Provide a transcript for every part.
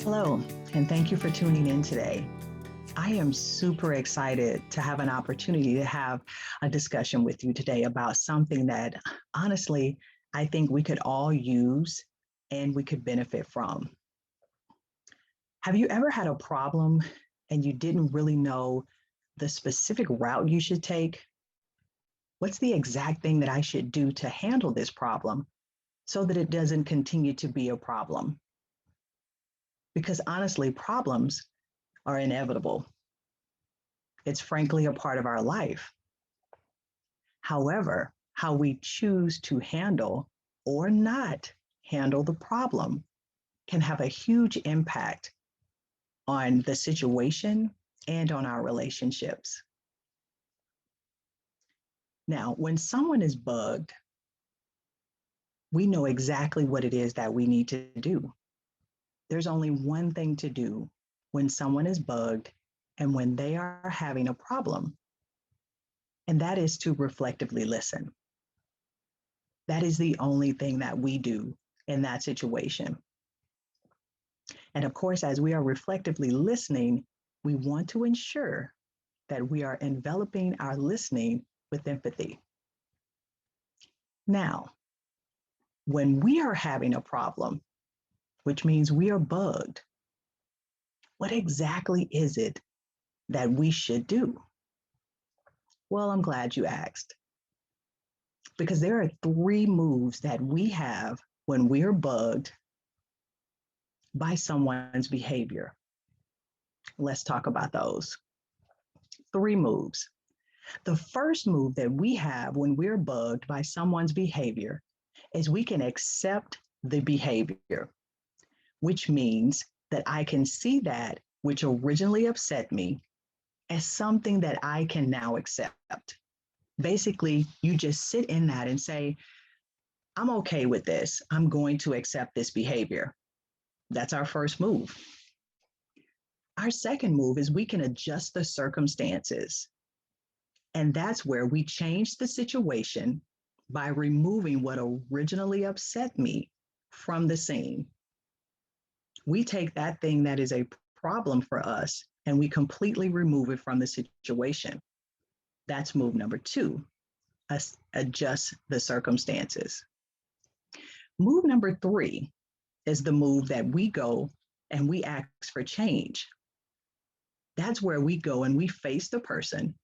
Hello, and thank you for tuning in today. I am super excited to have an opportunity to have a discussion with you today about something that honestly, I think we could all use and we could benefit from. Have you ever had a problem and you didn't really know the specific route you should take? What's the exact thing that I should do to handle this problem so that it doesn't continue to be a problem? Because honestly, problems are inevitable. It's frankly a part of our life. However, how we choose to handle or not handle the problem can have a huge impact on the situation and on our relationships. Now, when someone is bugged, we know exactly what it is that we need to do. There's only one thing to do when someone is bugged and when they are having a problem, and that is to reflectively listen. That is the only thing that we do in that situation. And of course, as we are reflectively listening, we want to ensure that we are enveloping our listening with empathy. Now, when we are having a problem, which means we are bugged, what exactly is it that we should do? Well, I'm glad you asked, because there are 3 moves that we have when we're bugged by someone's behavior. Let's talk about those 3 moves. The first move that we have when we're bugged by someone's behavior is we can accept the behavior, which means that I can see that which originally upset me as something that I can now accept. Basically, you just sit in that and say, I'm okay with this. I'm going to accept this behavior. That's our first move. Our second move is we can adjust the circumstances. And that's where we change the situation by removing what originally upset me from the scene. We take that thing that is a problem for us and we completely remove it from the situation. That's move number 2, adjust the circumstances. Move number 3 is the move that we go and we ask for change. That's where we go and we face the person.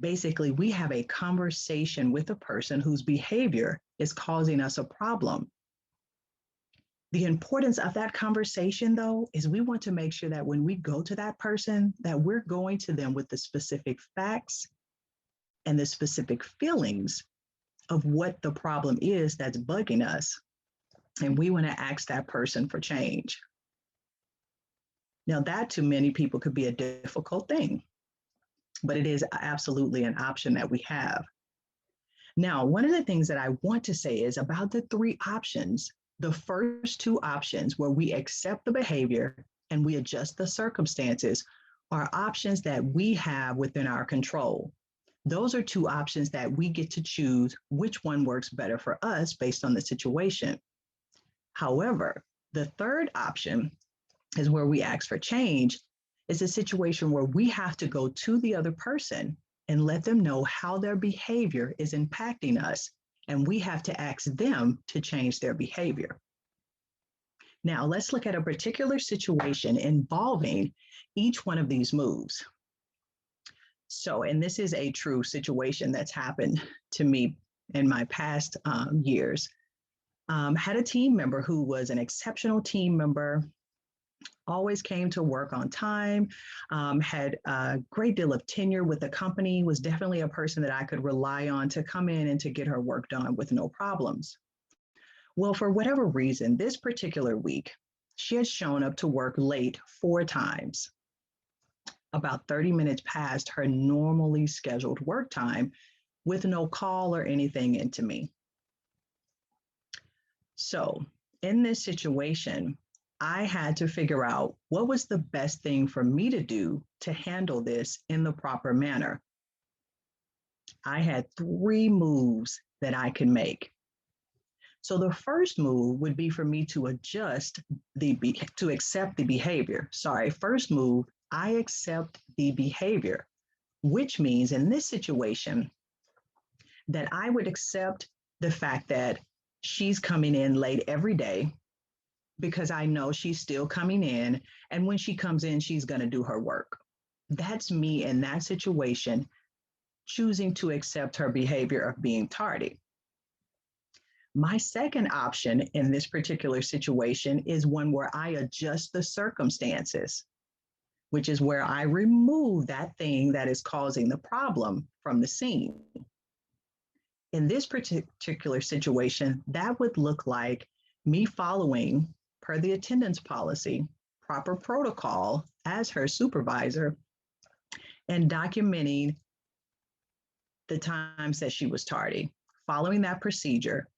Basically, we have a conversation with a person whose behavior is causing us a problem. The importance of that conversation, though, is we want to make sure that when we go to that person, that we're going to them with the specific facts and the specific feelings of what the problem is that's bugging us. And we want to ask that person for change. Now, that to many people could be a difficult thing, but it is absolutely an option that we have. Now, one of the things that I want to say is about the 3 options. The first 2 options where we accept the behavior and we adjust the circumstances are options that we have within our control. Those are 2 options that we get to choose which one works better for us based on the situation. However, the third option is where we ask for change. Is a situation where we have to go to the other person and let them know how their behavior is impacting us. And we have to ask them to change their behavior. Now, let's look at a particular situation involving each one of these moves. So, and this is a true situation that's happened to me in my past years. Had a team member who was an exceptional team member, always came to work on time, had a great deal of tenure with the company, was definitely a person that I could rely on to come in and to get her work done with no problems. Well, for whatever reason, this particular week, she had shown up to work late 4 times, about 30 minutes past her normally scheduled work time, with no call or anything into me. So in this situation, I had to figure out what was the best thing for me to do to handle this in the proper manner. I had 3 moves that I could make. So the first move would be for me to to accept the behavior. Sorry, first move, I accept the behavior, which means in this situation that I would accept the fact that she's coming in late every day because I know she's still coming in. And when she comes in, she's going to do her work. That's me in that situation, choosing to accept her behavior of being tardy. My second option in this particular situation is one where I adjust the circumstances, which is where I remove that thing that is causing the problem from the scene. In this particular situation, that would look like me following, per the attendance policy, proper protocol as her supervisor, and documenting the times that she was tardy, following that procedure,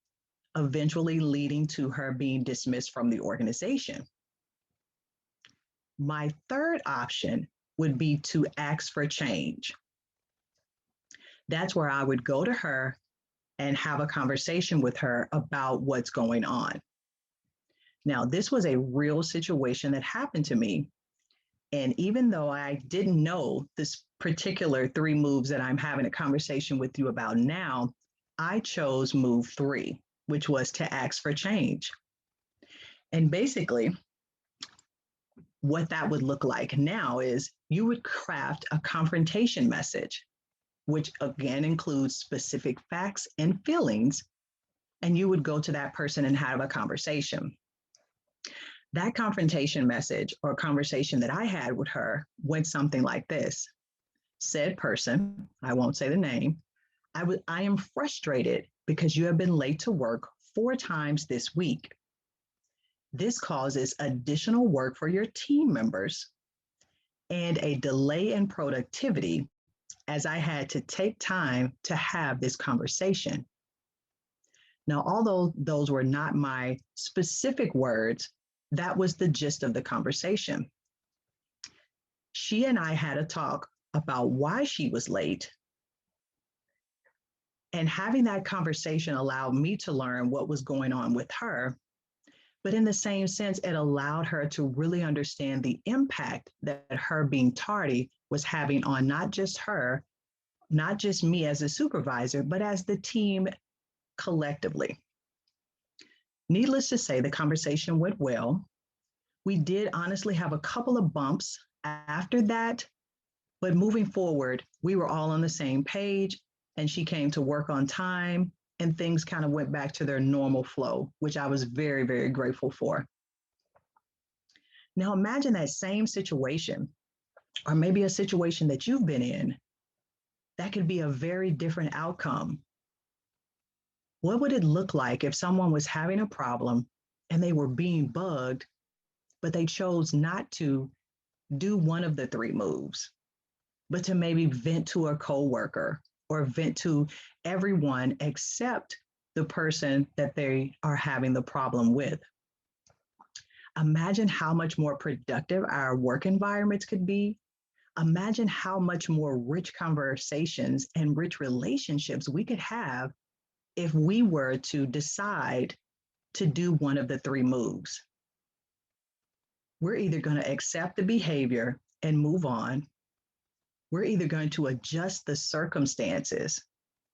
eventually leading to her being dismissed from the organization. My third option would be to ask for change. That's where I would go to her and have a conversation with her about what's going on. Now, this was a real situation that happened to me. And even though I didn't know this particular 3 moves that I'm having a conversation with you about now, I chose move 3, which was to ask for change. And basically, what that would look like now is you would craft a confrontation message, which again includes specific facts and feelings, and you would go to that person and have a conversation. That confrontation message or conversation that I had with her went something like this. Said person, I won't say the name, I am frustrated because you have been late to work 4 times this week. This causes additional work for your team members and a delay in productivity as I had to take time to have this conversation. Now, although those were not my specific words, that was the gist of the conversation. She and I had a talk about why she was late. And having that conversation allowed me to learn what was going on with her. But in the same sense, it allowed her to really understand the impact that her being tardy was having on not just her, not just me as a supervisor, but as the team collectively. Needless to say, the conversation went well. We did honestly have a couple of bumps after that, but moving forward, we were all on the same page and she came to work on time and things kind of went back to their normal flow, which I was very, very grateful for. Now imagine that same situation, or maybe a situation that you've been in, that could be a very different outcome. What would it look like if someone was having a problem and they were being bugged, but they chose not to do one of the 3 moves, but to maybe vent to a coworker or vent to everyone except the person that they are having the problem with? Imagine how much more productive our work environments could be. Imagine how much more rich conversations and rich relationships we could have if we were to decide to do one of the 3 moves. We're either going to accept the behavior and move on. We're either going to adjust the circumstances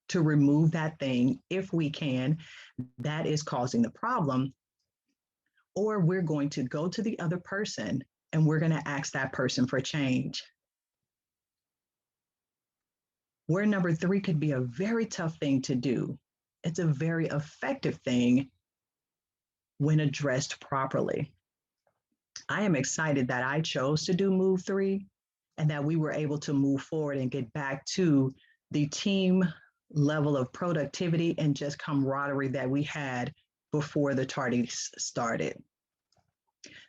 to remove that thing, if we can, that is causing the problem, or we're going to go to the other person and we're going to ask that person for change. Where number 3 could be a very tough thing to do, it's a very effective thing when addressed properly. I am excited that I chose to do move 3 and that we were able to move forward and get back to the team level of productivity and just camaraderie that we had before the tardiness started.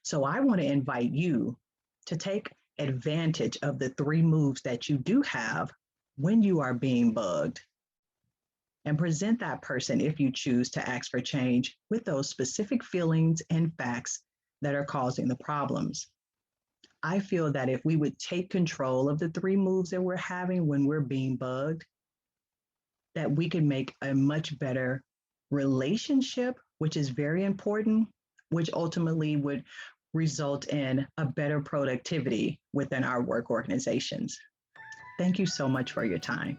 So I want to invite you to take advantage of the 3 moves that you do have when you are being bugged and present that person, if you choose to ask for change, with those specific feelings and facts that are causing the problems. I feel that if we would take control of the 3 moves that we're having when we're being bugged, that we can make a much better relationship which is very important, which ultimately would result in a better productivity within our work organizations. Thank you so much for your time.